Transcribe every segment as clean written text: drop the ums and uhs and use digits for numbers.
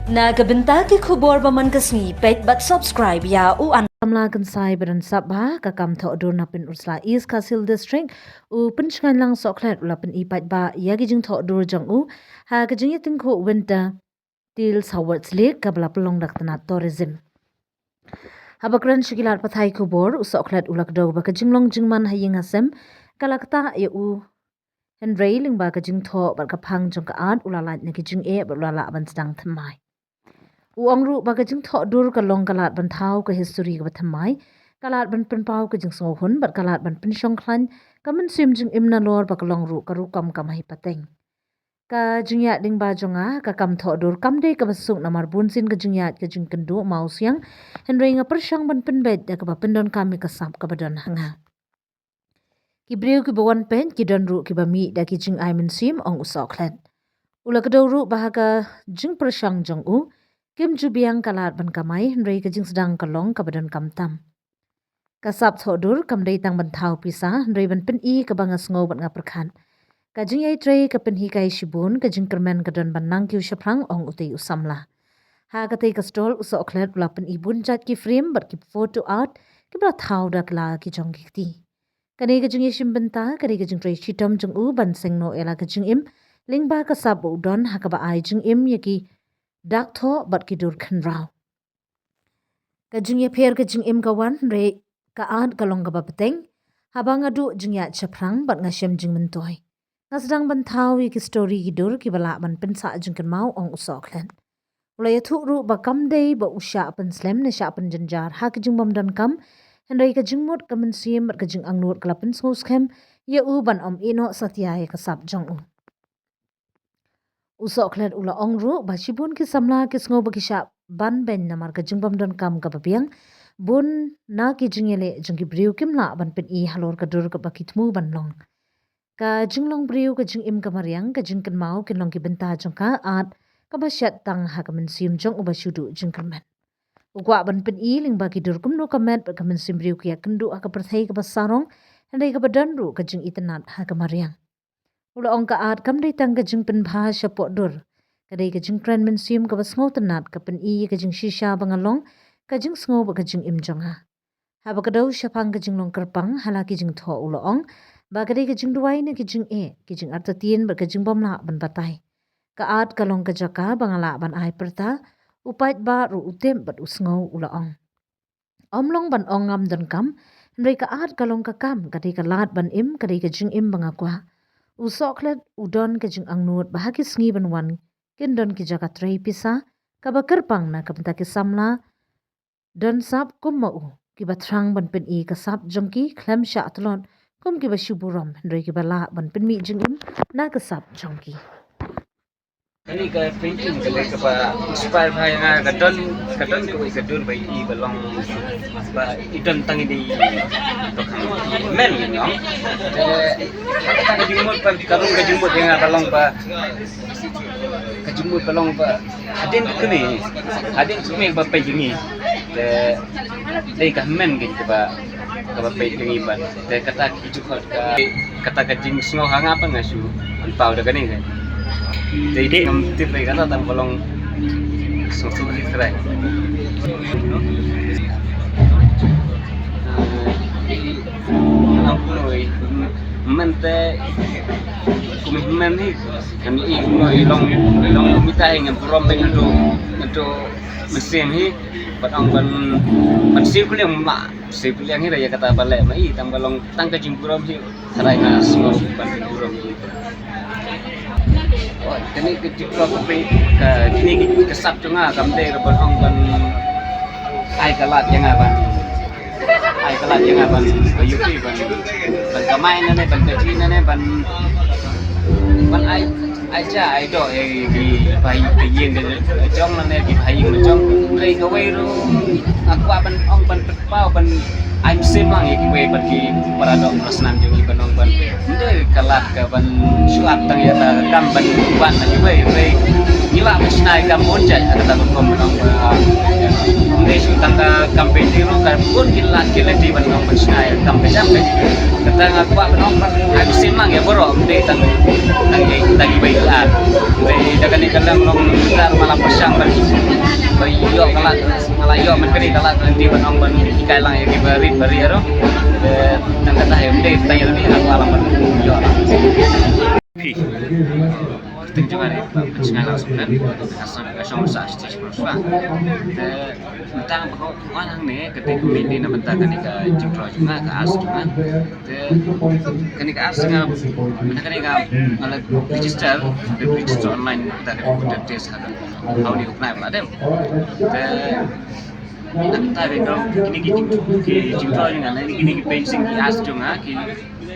Nagabenta ki khubor baman kasni pet but subscribe ya u an Kamla kan sai beran sabha ka kam tho dur na pin Ursula East Kasil District u pinchkan lang soklet ula pin ipat ba yagi jing tho dur jang u ha ka jing yating ko winter til sawards lake ka bla pelong dak tana tourism habakran shikilat pathai ko bor u soklet ulak dog ba ka jinglong jingman haying asem kalakta e u Henry ling ba ka jing tho ba ka phang jong ka at ulala na ki jing e ba ulala ban stang thamai Uangru baga jing tho dur ka long kalat ban thau ka history ka bathamai kalat ban pen pau ka jing so hun bat kalat ban pen shong klan ka man sim jing imna lor ba ka long ru ka ru kam kam hi pateng ka jing ya ding ba jonga ka kam tho dur kam de ka basuk na mar bun sin ka jing ya ka jing kendu mau siang henry nga per shang ban pen bed da ka ba pen don kami ka sap ka badon hanga ki breu ki bawan pen ki don ru ki ba mi da ki jing ai min sim ong usok klan ula ka do ru ba ka jing per shang jong u Kim ju biang kalat ban kamai Henry ka jing sedang kalong ka badan kam tam. Kasap thodur kam dei tang ban thau pisa Henry ban pen I ka bangas ngo ban nga perkhan. Ka jing ai trei ka pen hi kai shibun ka jing kermen ka don ban nang kiu shaprang ong utei usamla. Ha ka tei ka stol uso oklet ula pen ibun jat ki frame bat ki photo art ki bra thau dak la ki jong ki ti. Ka nei ka jing yeshim benta ka nei ka jing trei chitom jong u ban seng no ela ka jing im ling ba ka sap u don ha ka ba ai jing im yaki dak tho bat ki dur khan rao. Ka jing ye pher ka jing im ka wan re ka ad ka long ka ba peteng. Habang adu jing ya chaprang bat nga shem jing mentoy. Nga sedang ban thau ki story ki dur ki bala ban pensa jing kan mau ong usok len. Ula ya thuk ru ba kam day ba usha pan slem ne sha pan janjar ha ka jing bam dan kam. Henry ka jing mut ka men sim ka jing ang nur ka lapan ngos kem. Ya u ban om ino satya ka sap jong u. Usok len ula ongru ba shibun ki samla ki sngo ba ki sha ban ben namar ka jingbam don kam ka babiang bun na ki jingele jingki briu kim la ban pen I halor ka dur ka ba ki tmu ban long ka jinglong briu ka jing im ka mariang ka jing kan mau kin long ki benta jong ka at ka ba shat tang ha ka men sim jong uba shudu jing kan men ugwa ban pen I ling ba ki dur kum no ka met ka men sim briu ki ya kendu ka perthai ka ba sarong handai ka ba dan ru ka jing itanat ha ka mariang Ula ong ka at kam day tang ka jing pen bha sha po dur. Kadai ka jing kran men sim ka bas ngau tanat ka pen I ka jing shisha bangalong ka jing sngo ba ka jing im jong ha. Haba ka daw sha pang ka jing long kerpang hala ki jing tho ula ong. Ba kadai ka jing duwai na ki jing ki jing arta tien ba ka jing bom la ban batay. Ka at ka long ka jaka bangala ban ay perta upait ba ru utem bat usngau ula ong. Omlong ban ong ngam dan kam. Henry ka at ka long ka kam kadai ka lat ban im kadai ka jing im bangakwa. Usoklet udon ke jing angnut bahagi sngi banwan kindon ki jaga trei pisa kabakar pang na kapenta ki samla don sap kum mau ki batrang ban pen I ka sap jongki klem sha atlon kum ki bashuburam hendrei ki bala ban pen mi jingim na ka sap jongki Ini ka painting ka like ba inspire ba nga kadon ko ikadun ba I balong ba idon tangi di to kan men ni om ta ka jumot pa karong ka jumot nga balong ba ka jumot balong ba adin kini adin sume ba pa jingi dai ka men gitu ba ka ba pa jingi ba kata kijukot ka kata ka jing sngo hanga pa nga su an pau da kani kan Jadi ngomtip lagi kata tang balong susu literai. Ampun, mente komitmen ni kami ilong minta yang berom dengan mesin ni patang ban sipul yang ni raya kata balik mai tang balong tang kajing berom ni sarai ngas semua ban berom ni. Kini ketika kini kesap cunga kamde rebon ban ai kalat yang aban yuki ban kamai nane ban kecil nane ban ai cha ai do di bai yin de jong nane di bai yin jong rei ka wei ru aku ban ong ban pau ban I'm sim lang iki we pergi paradok rasnan jeung iban ong ban de kalat ka ban suat tang ya ta kam ban ban na we gila mesnai kam onja kata kom ong isu tangga campaign itu kan pun kila di mana persnaya campaign sampai kata ngaku apa nomor habis simang ya bro de tangi bayian de dagan ni kalang long tar malam pasang bayo kalat malayo menteri kalat di mana ikai lang ya bari aro tangga tayo de tanya ni aku alam yo Tinggal hari pencingan langsung kan asal sa stage prospa tentang orang ni ketika media nak bentakan ni ke jumlah juga ke as juga ketika as dengan kenika ala register online kita ada test ada how ni apply pula dem nak tahu kalau kini jumlah juga ni pension ki as juga ki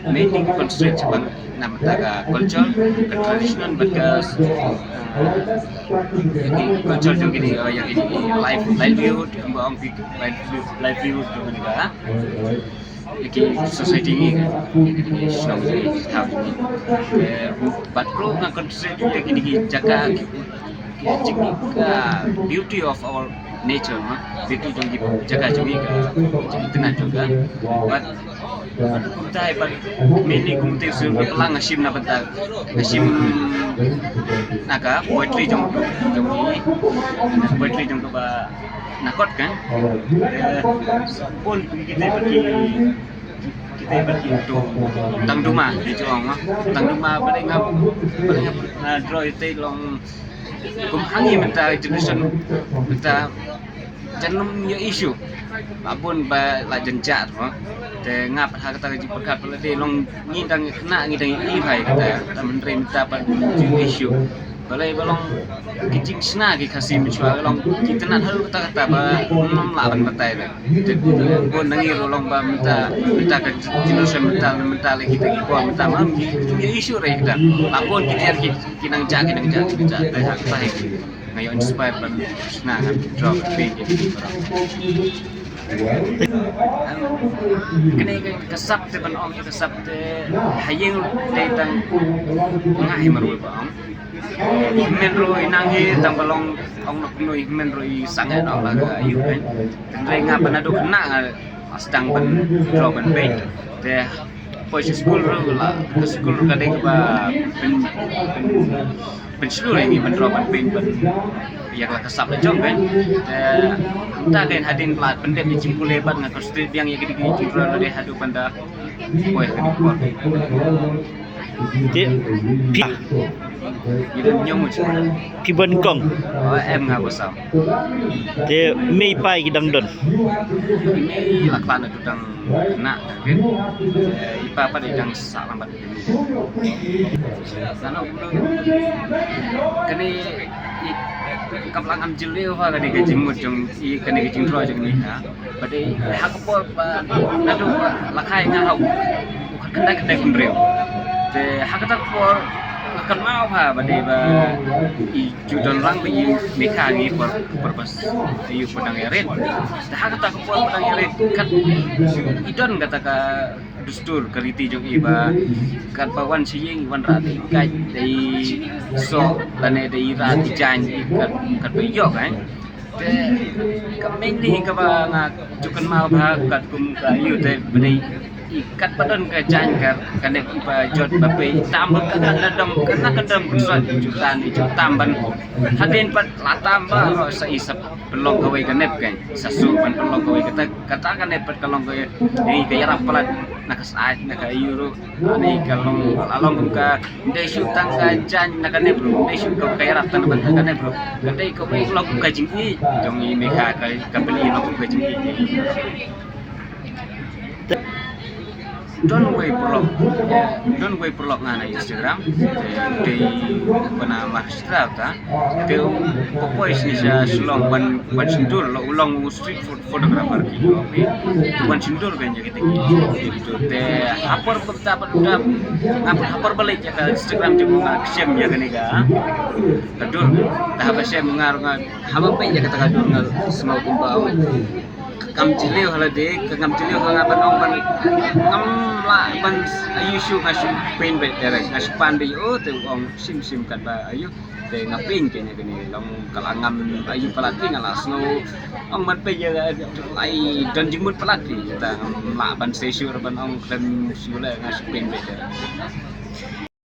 mainly concentrate bang nama taga culture ke traditional bekas culture juga ni yang ini livelihood ambang livelihood juga ni kan iki society ni ini strong ni tahu ni but pro nak concentrate juga ni jaga beauty of our nature beauty jong jaga juga tenan juga but Tay pag mainly kung tayo sa lang asim na banta asim naka poetry jong poetry jong ba nakot kan pun kita pergi untuk tangduma di Johor tangduma paling draw itu long kum hangi menta generation menta janum ya isu apun ba la jenjat te ngap ha kata ji perkat pala de long ngidang kena ngidang i bhai kata ta menteri minta pa isu balai balong kicing sna ki khasim chua long kitenan haru kata ba nam la ban batai de bon nangi long ba minta ka generation minta le kita ki ko minta mam ki isu re kita apun kinang ja ta ha ta ngayon inspire ban sna kan drop page ni kini kesap te ban om kesap te hayeng te tang ngai marul ba om menro inangi tang balong ong nak noi menro i sangat no la ayu kan tendre ngapa na do kena astang ban drop ban page te posisi school ro la school ka de ba penseluruh ini pendropan pin yang kesap lejong kan entah kan hadin plat pendem di cimpul lebat dengan konstrit yang gini cimpul ada hadu panda boy kedipor itu nyong Pi Ban Kong em ngah bosam te mei pai ki dang don ini laklan itu dang kena kan ipa pada dang sak lambat sana kini kaplang amjil leo ha kani gejimut jong i kani gejing tro jong ni ha badai hakpor pa nadu lakai ngahau kendai kumreu te hakata por kan mau ha badai ba i judon rang bi mekha ngi por pas ayu pedang eret te hakata por pedang eret kat idon kata ka dustur kaliti jong iba kat pawan siying wan rati kai dei so lane dei rati jan kat beyo kan te kameng ni ka ba nga jukan mau ba kat kum ka yu te bani ikat badan ke jan kan dek iba jot bape tambah kadang kadang kusuat jutaan itu tamban hadin pat latam ba ro sa isap pelong kawai kanep kan sasu pan pelong kawai kata kanep pat kalong kawai ni kaya rapalat nakasait nakayuro ani kalong along ka desu tangga jan nakane bro desu ka kaya rap tan ban kanep bro kadai kawai log ka jingki jong i mekha ka kapeli log ka jingki don't wait perlok ngana Instagram di pana mahasiswa ta te popois ni sa sulong ban sindur lo ulong street food photographer ki oke ban sindur kan jadi gitu te hapor dapat udah ngapa hapor balik ya ke Instagram jeng ngak sem ya kan ega kadur tahap sem ngar haba pe ya kata kadur ngar semau kumpau kam cilio holiday ngam cilio nga banong ban ngam la ban ayu shu ngasu pain be derek ngasu pan be o te ong sim kan ba ayu te ngapin kene gini long kalangam ayu pelati ngala snow ong man pe ya ai dan jimut pelati ta la ban se shu ban ong klem shu la ngasu pain be derek